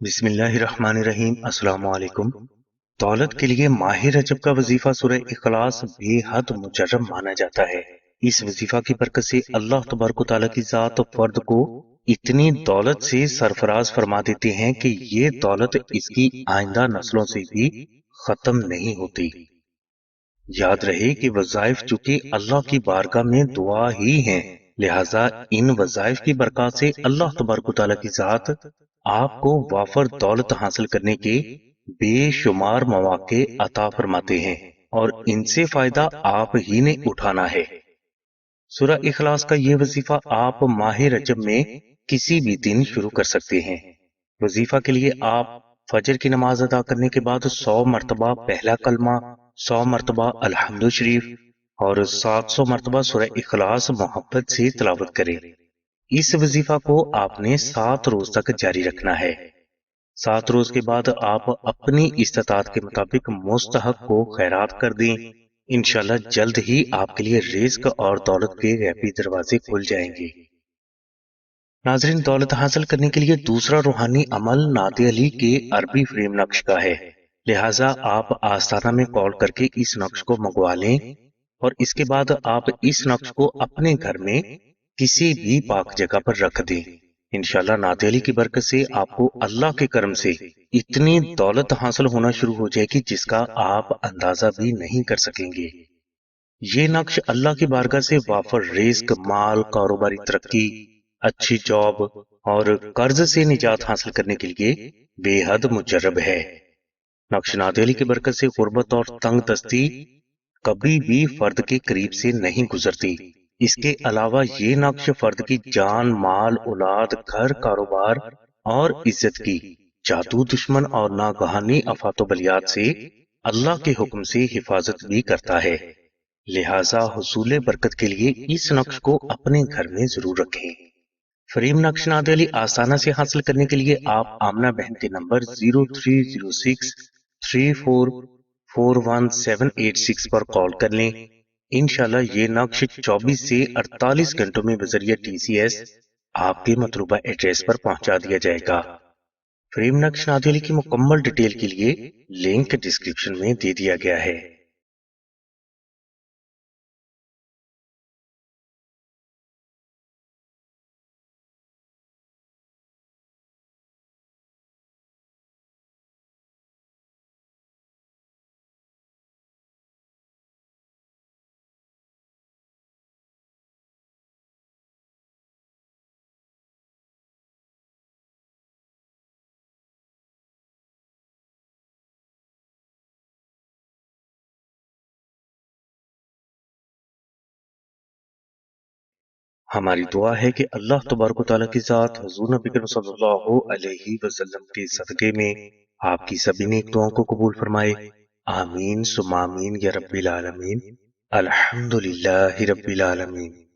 बिस्मिल्लाहिर्रहमानिर्रहीम। अस्सलाम वालेकुम। दौलत के लिए माह रजब का वजीफा सूरह इखलास बेहद मुजर्रब माना जाता है। इस वजीफा की बरकत से अल्लाह तबारक तआला की जात फर्द को इतनी दौलत से सरफराज फरमा देते हैं कि ये दौलत इसकी आइंदा नस्लों से भी खत्म नहीं होती। याद रहे कि वज़ाइफ चूंकि अल्लाह की बारगाह में दुआ ही हैं, लिहाजा इन वज़ाइफ की बरकत से अल्लाह तबारक तआला की जात आपको वाफर दौलत हासिल करने के बेशुमार मौके अता फरमाते हैं और इनसे फायदा आप ही ने उठाना है। सूरह इखलास का ये वजीफा आप माह रजब में किसी भी दिन शुरू कर सकते हैं। वजीफा के लिए आप फजर की नमाज अदा करने के बाद 100 मरतबा पहला कलमा, 100 मरतबा अल्हम्दु शरीफ और 700 मरतबा सूरह इखलास मोहब्बत से तिलावत करें। इस वजीफा को आपने 7 रोज तक जारी रखना है। 7 रोज के बाद आप अपनी इस्तात के मुताबिक मुस्तहक को खैरात कर दें। इंशाल्लाह जल्द ही आपके लिए रिज्क और दौलत के गैबी दरवाजे खुल जाएंगे। नाजरीन, दौलत हासिल करने के लिए दूसरा रूहानी अमल नादे अली के अरबी फ्रेम नक्श का है। लिहाजा आप आस्थाना में कॉल करके इस नक्श को मंगवा लें और इसके बाद आप इस नक्श को अपने घर में किसी भी पाक जगह पर रख दें। इंशाल्लाह नाते अली की बरकत से आपको अल्लाह के करम से इतनी दौलत हासिल होना शुरू हो जाएगी जिसका आप अंदाजा भी नहीं कर सकेंगे। ये नक्श अल्लाह की बारगाह से वाफर रिस्क, माल, कारोबारी तरक्की, अच्छी जॉब और कर्ज से निजात हासिल करने के लिए बेहद मुजर्रब है। नक्श नाते अली की बरकत से गुर्बत और तंग दस्ती कभी भी फर्द के करीब से नहीं गुजरती। इसके अलावा ये नक्श फर्द की जान, माल, औलाद, घर, कारोबार और इज्जत की जादू, दुश्मन और नागहानी आफातो बलियात से अल्लाह के हुक्म से हिफाजत भी करता है। लिहाजा हुसूल बरकत के लिए इस नक्श को अपने घर में जरूर रखें। फरीम नक्श नादे अली आसाना से हासिल करने के लिए आप आमना बहन के नंबर 030634418786 पर कॉल कर लें। इंशाल्लाह ये नक्श 24 से 48 घंटों में बजरिया TCS आपके मतलूबा एड्रेस पर पहुंचा दिया जाएगा। फ्रेम नक्श नादे अली की मुकम्मल डिटेल के लिए लिंक डिस्क्रिप्शन में दे दिया गया है। हमारी दुआ है कि अल्लाह तबारक तआला की जात हुजूर नबी करीम सल्लल्लाहु अलैहि वसल्लम के सदके में आपकी सभी नेक दुआओं को कबूल फरमाए। आमीन सुम्मा आमीन या रब्बिल आलमीन। अल्हम्दुलिल्लाहि रब्बिल आलमीन।